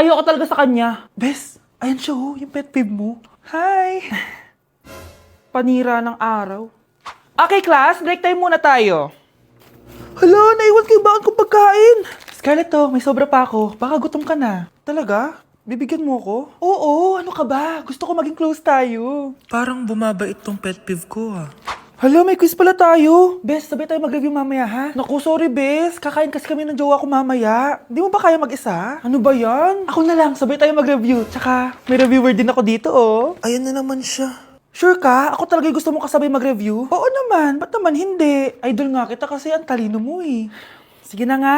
ayoko talaga sa kanya. Bes, ayan siya oh, yung pet peeve mo. Hi! Panira ng araw. Okay, class, break time muna tayo. Hala, naiwan kayo bakit kong pagkain? Scarlett to, may sobra pa ako. Baka gutom ka na. Talaga? Bibigyan mo ko? Oo, ano ka ba? Gusto ko maging close tayo. Parang bumabait tong pet peeve ko ah. Hala, may quiz pala tayo. Bes, sabay tayo mag-review mamaya ha? Naku, sorry Bes. Kakain kasi kami ng jowa ko mamaya. Di mo ba kaya mag-isa? Ano ba yan? Ako na lang, sabay tayo mag-review. Tsaka, may reviewer din ako dito oh. Ayan na naman siya. Sure ka? Ako talaga yung gusto mo kasabay mag-review? Oo naman, ba't naman hindi? Idol nga kita kasi ang talino mo eh. Sige na nga.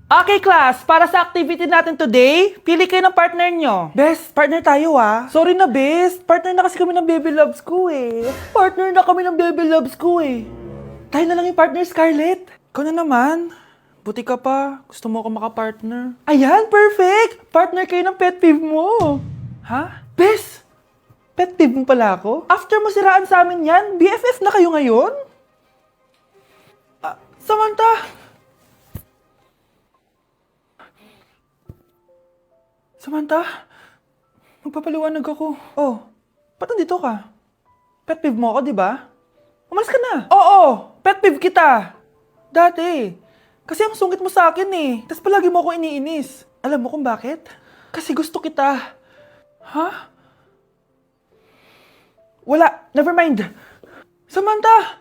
Okay class, para sa activity natin today, pili kayo ng partner nyo. Best, partner tayo ah. Sorry na best, partner na kasi kami ng baby loves ko eh. Partner na kami ng baby loves ko eh. Tayo na lang yung partner, Scarlett. Ikaw na naman. Buti ka pa, gusto mo ako makapartner. Ayan, perfect! Partner kayo ng pet peeve mo. Ha? Best! Pet peeve mo pala ako? After mo siraan sa amin yan, BFF na kayo ngayon? Samantha! Samantha, magpapaliwanag ako. Oh, ba't nandito ka? Pet peeve mo ako, di ba? Umalis ka na. Oo, pet peeve kita. Dati. Kasi ang sungit mo sa akin eh. Tapos palagi mo ako iniinis. Alam mo kung bakit? Kasi gusto kita. Ha? Wala, never mind. Samantha,